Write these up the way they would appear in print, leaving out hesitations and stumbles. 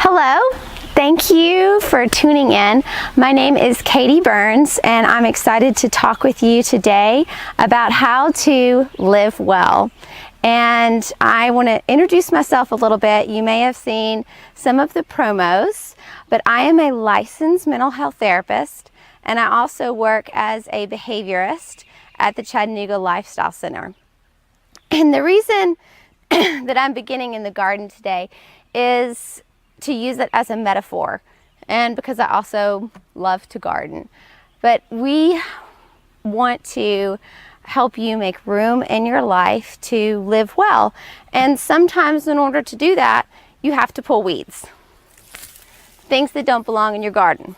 Hello, thank you for tuning in. My name is Katie Burns and I'm excited to talk with you today about how to live well. And I want to introduce myself a little bit. You may have seen some of the promos, but I am a licensed mental health therapist and I also work as a behaviorist at the Chattanooga Lifestyle Center. And the reason that I'm beginning in the garden today is to use it as a metaphor, and because I also love to garden. But we want to help you make room in your life to live well. And sometimes in order to do that, you have to pull weeds. Things that don't belong in your garden.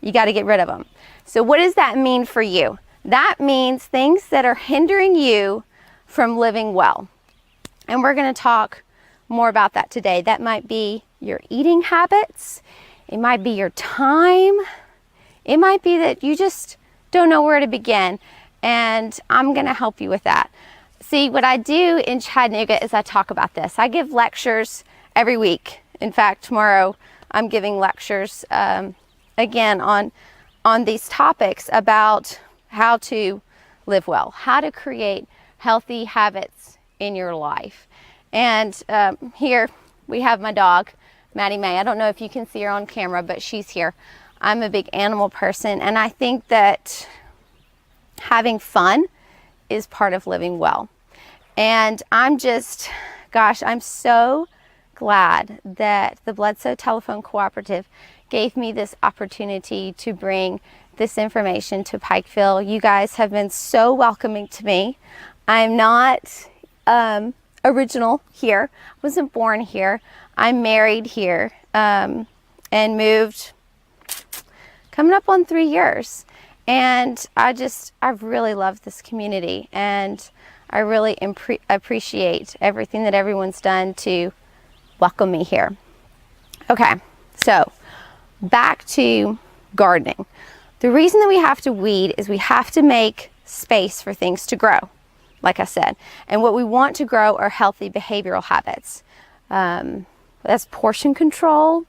You got to get rid of them. So what does that mean for you? That means things that are hindering you from living well. And we're going to talk more about that today. That might be your eating habits. It might be your time. It might be that you just don't know where to begin. And I'm going to help you with that. See, what I do in Chattanooga is I talk about this. I give lectures every week. In fact, tomorrow I'm giving lectures again on these topics about how to live well, how to create healthy habits in your life. And here we have my dog, Maddie Mae. I don't know if you can see her on camera, but she's here. I'm a big animal person, and I think that having fun is part of living well. And I'm so glad that the Bledsoe Telephone Cooperative gave me this opportunity to bring this information to Pikeville. You guys have been so welcoming to me. I'm not original here. I wasn't born here. I'm married here and moved coming up on 3 years. And I really love this community, and I really appreciate everything that everyone's done to welcome me here. Okay, so back to gardening. The reason that we have to weed is we have to make space for things to grow, like I said. And what we want to grow are healthy behavioral habits. That's portion control,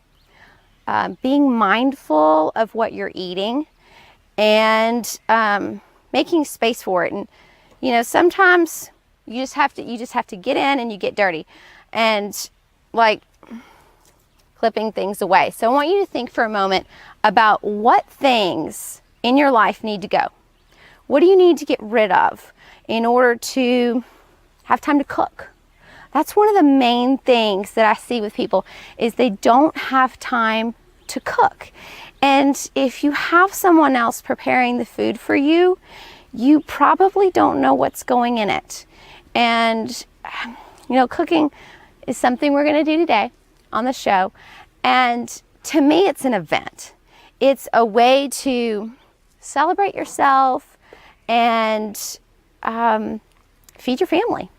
being mindful of what you're eating, and making space for it. And you know, sometimes you just have to get in and you get dirty, and like clipping things away. So I want you to think for a moment about what things in your life need to go. What do you need to get rid of in order to have time to cook? That's one of the main things that I see with people is they don't have time to cook. And if you have someone else preparing the food for you, you probably don't know what's going in it. And you know, cooking is something we're going to do today on the show. And to me, it's an event. It's a way to celebrate yourself and feed your family,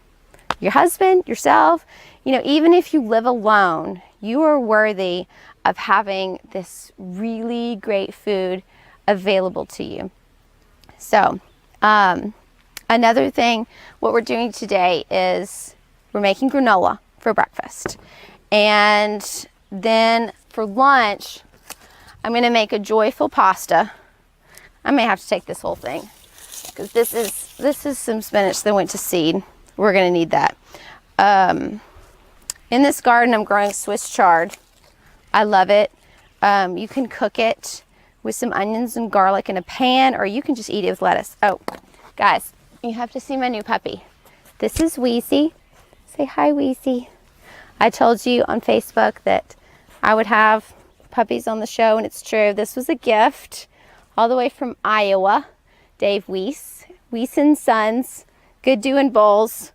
your husband, yourself. You know, even if you live alone, you are worthy of having this really great food available to you. So another thing, what we're doing today is we're making granola for breakfast. And then for lunch, I'm going to make a joyful pasta. I may have to take this whole thing because this is some spinach that went to seed. We're going to need that. In this garden, I'm growing Swiss chard. I love it. You can cook it with some onions and garlic in a pan, or you can just eat it with lettuce. Oh, guys, you have to see my new puppy. This is Weezy. Say hi, Weezy. I told you on Facebook that I would have puppies on the show, and it's true. This was a gift all the way from Iowa. Dave Weiss and Sons, Good Doing Bulls,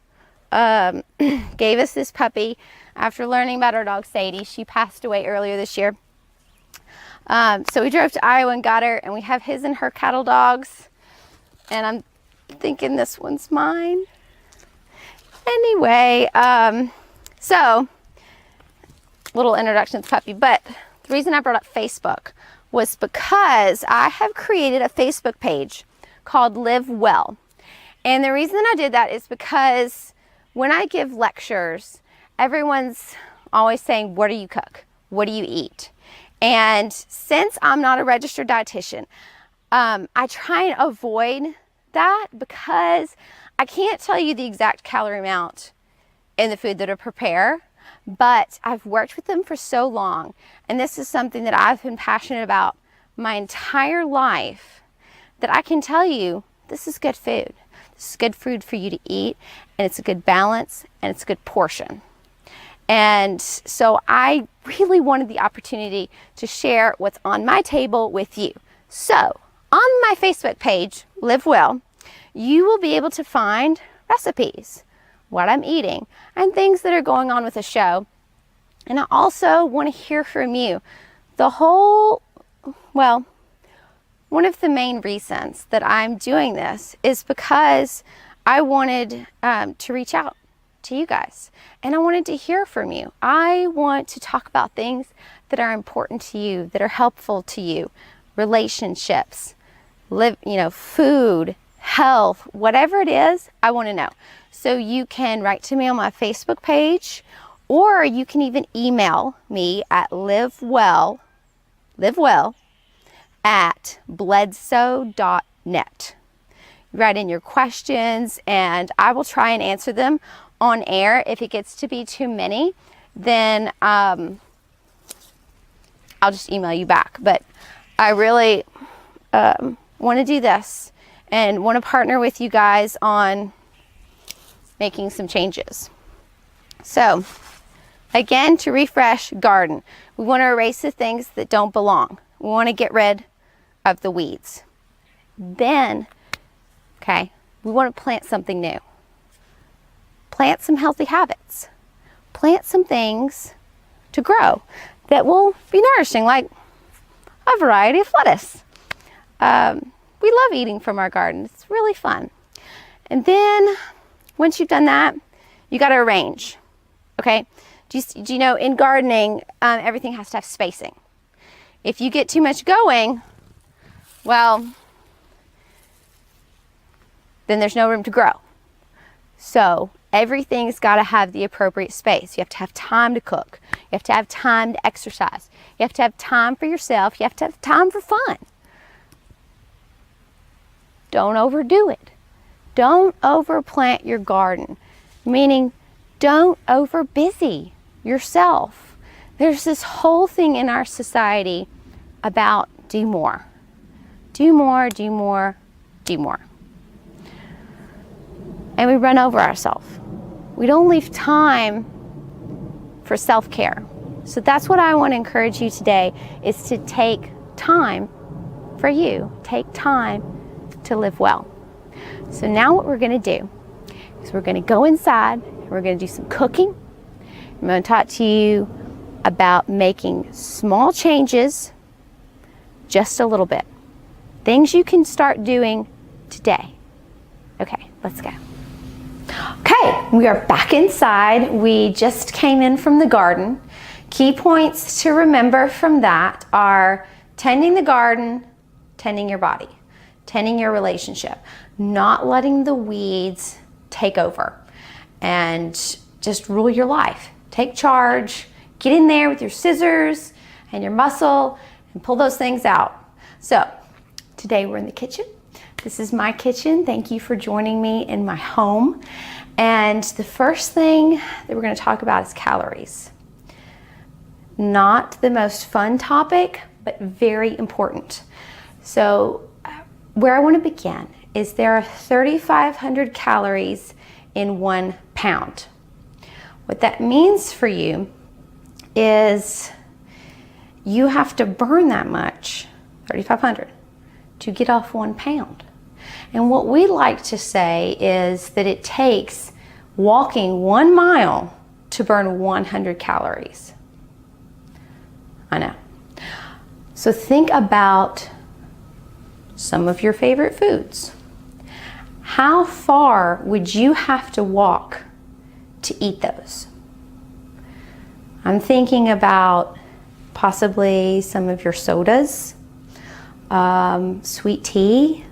gave us this puppy after learning about our dog Sadie. She passed away earlier this year. So we drove to Iowa and got her, and we have his and her cattle dogs. And I'm thinking this one's mine. Anyway, so little introduction to the puppy. But the reason I brought up Facebook was because I have created a Facebook page called Live Well. And the reason I did that is because when I give lectures, everyone's always saying, what do you cook? what do you eat? And since I'm not a registered dietitian, I try and avoid that because I can't tell you the exact calorie amount in the food that I prepare, but I've worked with them for so long, and this is something that I've been passionate about my entire life, that I can tell you this is good food. This is good food for you to eat, and it's a good balance, and it's a good portion. And so I really wanted the opportunity to share what's on my table with you. So on my Facebook page, Live Well, you will be able to find recipes, what I'm eating, and things that are going on with the show. And I also want to hear from you. One of the main reasons that I'm doing this is because I wanted to reach out to you guys, and I wanted to hear from you. I want to talk about things that are important to you, that are helpful to you, relationships, food, health, whatever it is, I want to know. So you can write to me on my Facebook page, or you can even email me at livewell at bledsoe.net. Write in your questions, and I will try and answer them on air. If it gets to be too many, then I'll just email you back. But I really want to do this and want to partner with you guys on making some changes. So again, to refresh, garden. We want to erase the things that don't belong. We want to get rid of the weeds. Then, we want to plant something new. Plant some healthy habits. Plant some things to grow that will be nourishing, like a variety of lettuce. We love eating from our garden. It's really fun. And then once you've done that, you got to arrange. Okay? Do you know in gardening, everything has to have spacing. If you get too much going, well, then there's no room to grow. So everything's got to have the appropriate space. You have to have time to cook. You have to have time to exercise. You have to have time for yourself. You have to have time for fun. Don't overdo it. Don't overplant your garden, meaning don't overbusy yourself. There's this whole thing in our society about do more. Do more, do more, do more. And we run over ourselves. We don't leave time for self-care. So that's what I want to encourage you today, is to take time for you. Take time to live well. So now what we're going to do is we're going to go inside and we're going to do some cooking. I'm going to talk to you about making small changes, just a little bit. Things you can start doing today. Okay, let's go. Okay, we are back inside. We just came in from the garden. Key points to remember from that are tending the garden, tending your body, tending your relationship, not letting the weeds take over, and just rule your life. Take charge, get in there with your scissors and your muscle and pull those things out. So today we're in the kitchen. This is my kitchen. Thank you for joining me in my home. And the first thing that we're going to talk about is calories. Not the most fun topic, but very important. So where I want to begin is there are 3,500 calories in 1 pound. What that means for you is you have to burn that much, 3,500, to get off 1 pound. And what we like to say is that it takes walking 1 mile to burn 100 calories. I know. So think about some of your favorite foods. How far would you have to walk to eat those? I'm thinking about possibly some of your sodas, sweet tea.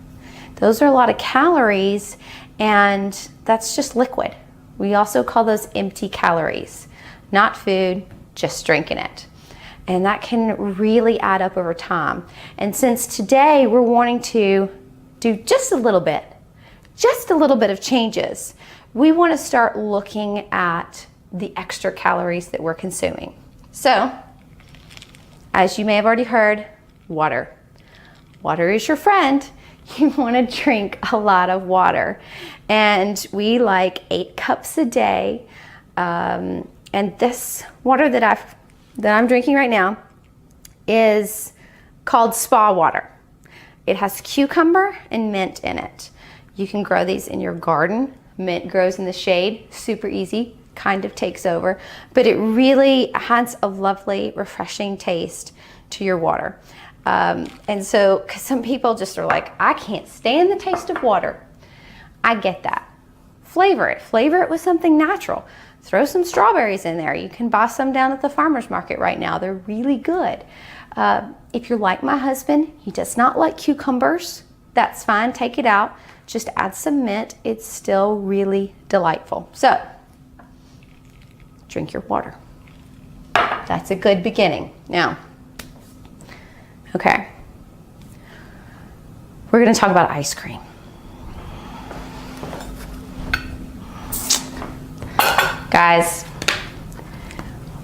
Those are a lot of calories, and that's just liquid. We also call those empty calories. Not food, just drinking it. And that can really add up over time. And since today we're wanting to do just a little bit of changes, we want to start looking at the extra calories that we're consuming. So, as you may have already heard, water. Water is your friend. You want to drink a lot of water. And we like 8 cups a day. And this water that I'm drinking right now is called spa water. It has cucumber and mint in it. You can grow these in your garden. Mint grows in the shade, super easy, kind of takes over, but it really has a lovely, refreshing taste to your water. And so, because some people just are like, I can't stand the taste of water. I get that. Flavor it with something natural. Throw some strawberries in there. You can buy some down at the farmer's market right now. They're really good. If you're like my husband, he does not like cucumbers. That's fine, take it out. Just add some mint. It's still really delightful. So, drink your water. That's a good beginning. Now, okay, we're going to talk about ice cream. Guys,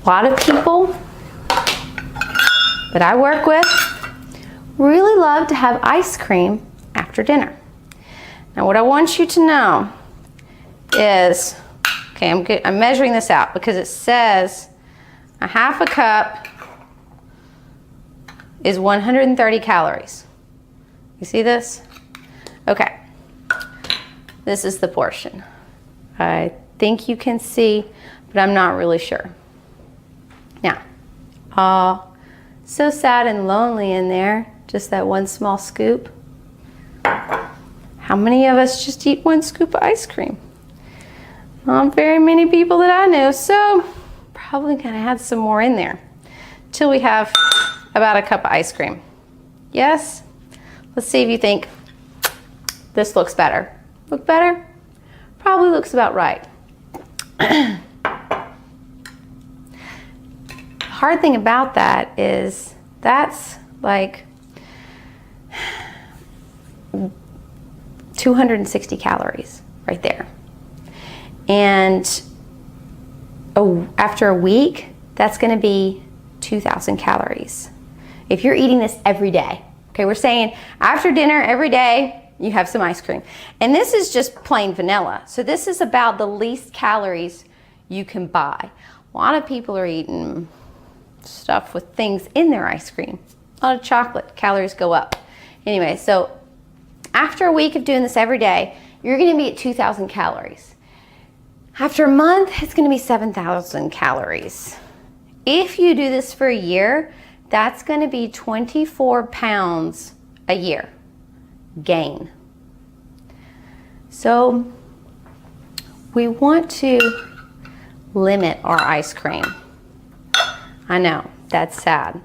a lot of people that I work with really love to have ice cream after dinner. Now, what I want you to know is, okay, I'm measuring this out because it says a half a cup is 130 calories. You see this? Okay, this is the portion. I think you can see, but I'm not really sure. Now, so sad and lonely in there, just that one small scoop. How many of us just eat 1 scoop of ice cream? Not very many people that I know, so probably gonna add some more in there till we have about a cup of ice cream. Yes? Let's see if you think this looks better. Look better? Probably looks about right. The hard thing about that is that's like 260 calories right there. And after a week, that's gonna be 2,000 calories. If you're eating this every day, okay, we're saying after dinner every day, you have some ice cream. And this is just plain vanilla. So this is about the least calories you can buy. A lot of people are eating stuff with things in their ice cream. A lot of chocolate, calories go up. Anyway, so after a week of doing this every day, you're gonna be at 2,000 calories. After a month, it's gonna be 7,000 calories. If you do this for a year, that's gonna be 24 pounds a year gain. So we want to limit our ice cream. I know, that's sad,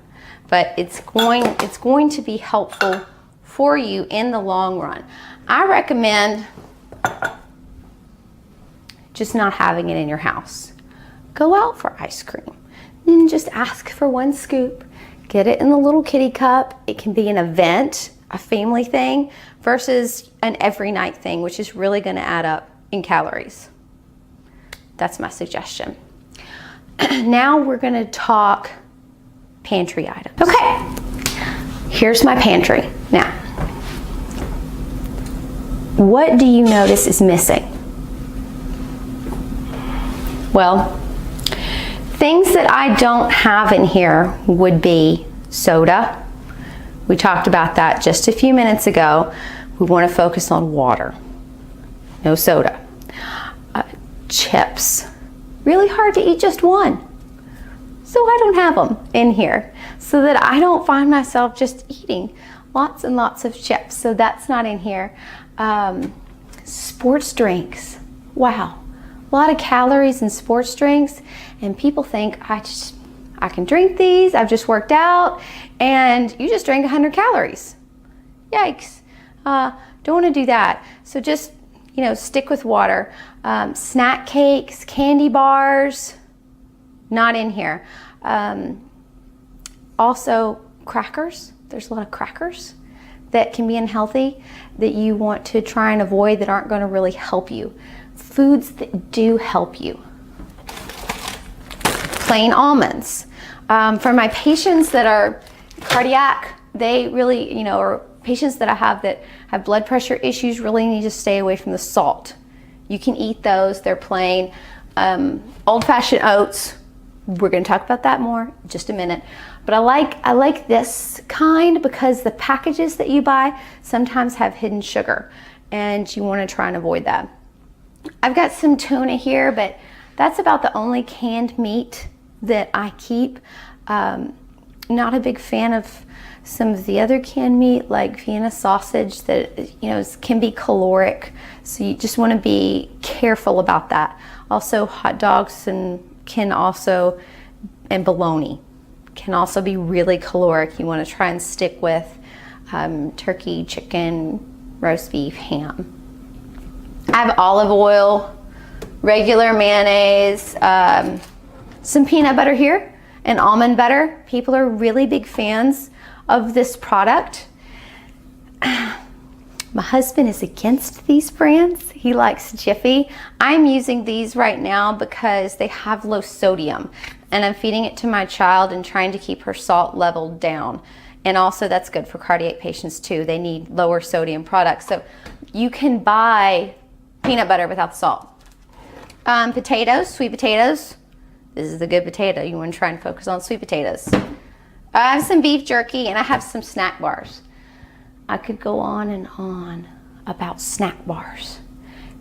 but it's going to be helpful for you in the long run. I recommend just not having it in your house. Go out for ice cream. Then just ask for 1 scoop. Get it in the little kitty cup. It can be an event, a family thing, versus an every night thing, which is really gonna add up in calories. That's my suggestion. Now we're gonna talk pantry items. Okay, here's my pantry. Now, what do you notice is missing? Well, things that I don't have in here would be soda. We talked about that just a few minutes ago. We want to focus on water. No soda. Chips. Really hard to eat just one. So I don't have them in here so that I don't find myself just eating lots and lots of chips. So that's not in here. Sports drinks. Wow. A lot of calories in sports drinks, and people think I can drink these, I've just worked out, and you just drank 100 calories. Yikes. Don't want to do that. So just, stick with water. Snack cakes, candy bars, not in here. Also, crackers. There's a lot of crackers that can be unhealthy that you want to try and avoid, that aren't going to really help you. Foods that do help you. Plain almonds. For my patients that are cardiac, they really, or patients that I have that have blood pressure issues, really need to stay away from the salt. You can eat those, they're plain. Old-fashioned oats, we're going to talk about that more in just a minute. But I like this kind because the packages that you buy sometimes have hidden sugar, and you want to try and avoid that. I've got some tuna here, but that's about the only canned meat that I keep. Not a big fan of some of the other canned meat, like Vienna sausage, that can be caloric, so you just want to be careful about that. Also, hot dogs and bologna can also be really caloric. You want to try and stick with turkey, chicken, roast beef, ham. I have olive oil, regular mayonnaise, some peanut butter here, and almond butter. People are really big fans of this product. My husband is against these brands. He likes Jiffy. I'm using these right now because they have low sodium, and I'm feeding it to my child and trying to keep her salt level down. And also that's good for cardiac patients too. They need lower sodium products. So you can buy peanut butter without the salt. Potatoes, sweet potatoes. This is the good potato. You want to try and focus on sweet potatoes. I have some beef jerky, and I have some snack bars. I could go on and on about snack bars.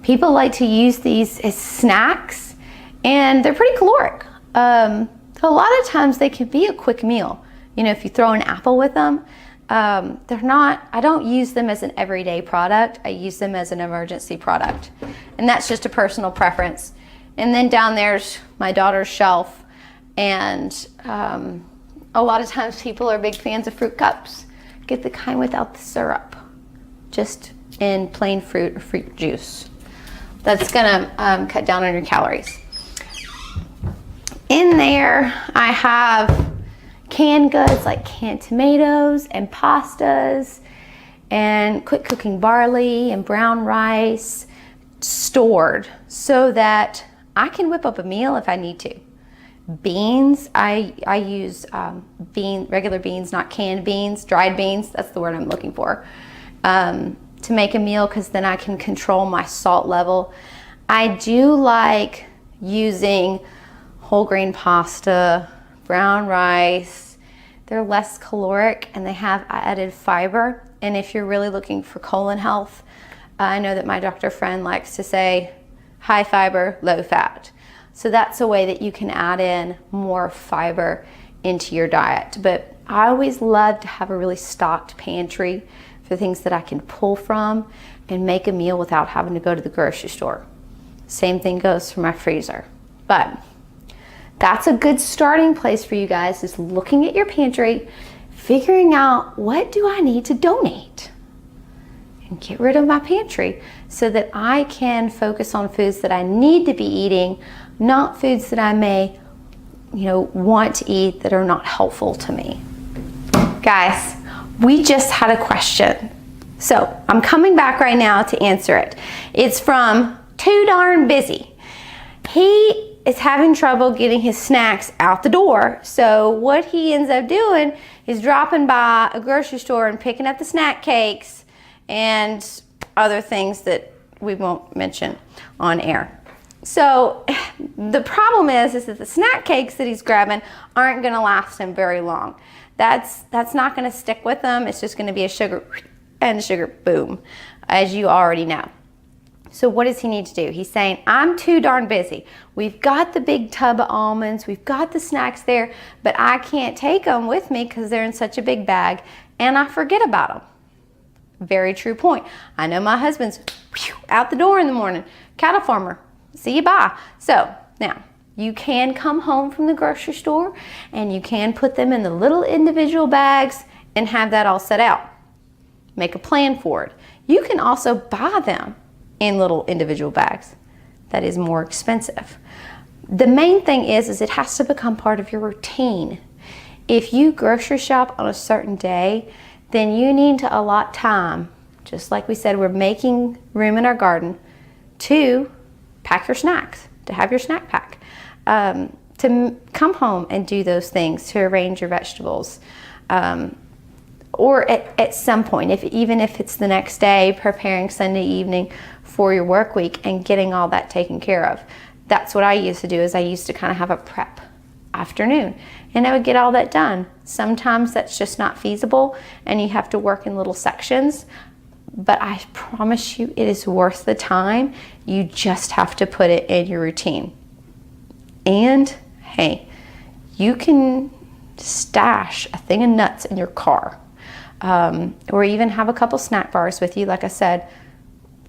People like to use these as snacks, and they're pretty caloric. A lot of times they can be a quick meal. If you throw an apple with them, I don't use them as an everyday product. I use them as an emergency product. And that's just a personal preference. And then down there's my daughter's shelf. And a lot of times people are big fans of fruit cups. Get the kind without the syrup, just in plain fruit or fruit juice. That's gonna cut down on your calories. In there, I have canned goods like canned tomatoes and pastas and quick cooking barley and brown rice stored so that I can whip up a meal if I need to. Beans, I use regular beans, not canned beans, dried beans, that's the word I'm looking for, to make a meal, because then I can control my salt level. I do like using whole grain pasta, brown rice. They're less caloric and they have added fiber. And if you're really looking for colon health, I know that my doctor friend likes to say high fiber, low fat. So that's a way that you can add in more fiber into your diet. But I always love to have a really stocked pantry for things that I can pull from and make a meal without having to go to the grocery store. Same thing goes for my freezer. But that's a good starting place for you guys, is looking at your pantry, figuring out, what do I need to donate? And get rid of my pantry so that I can focus on foods that I need to be eating, not foods that I may, want to eat that are not helpful to me. Guys, we just had a question. So I'm coming back right now to answer it. It's from Too Darn Busy. He is having trouble getting his snacks out the door. So what he ends up doing is dropping by a grocery store and picking up the snack cakes and other things that we won't mention on air. So the problem is that the snack cakes that he's grabbing aren't gonna last him very long. That's not gonna stick with him. It's just gonna be a sugar and sugar boom, as you already know. So what does he need to do? He's saying, I'm too darn busy. We've got the big tub of almonds, we've got the snacks there, but I can't take them with me because they're in such a big bag and I forget about them. Very true point. I know my husband's out the door in the morning, cattle farmer, see you bye. So now you can come home from the grocery store and you can put them in the little individual bags and have that all set out. Make a plan for it. You can also buy them in little individual bags. That is more expensive. The main thing is it has to become part of your routine. If you grocery shop on a certain day, then you need to allot time, just like we said, we're making room in our garden, to pack your snacks, to have your snack pack, to come home and do those things, to arrange your vegetables, or at some point, even if it's the next day, preparing Sunday evening for your work week and getting all that taken care of. That's what I used to do, is I used to kind of have a prep afternoon, and I would get all that done. Sometimes that's just not feasible and you have to work in little sections, but I promise you it is worth the time. You just have to put it in your routine. And hey, you can stash a thing of nuts in your car, or even have a couple snack bars with you. Like I said,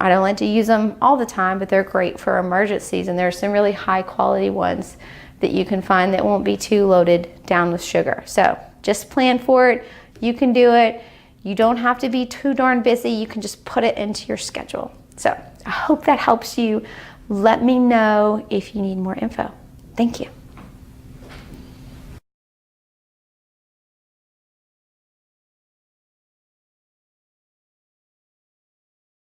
I don't like to use them all the time, but they're great for emergencies, and there's some really high quality ones that you can find that won't be too loaded down with sugar. So just plan for it. You can do it. You don't have to be too darn busy. You can just put it into your schedule. So I hope that helps you. Let me know if you need more info. Thank you.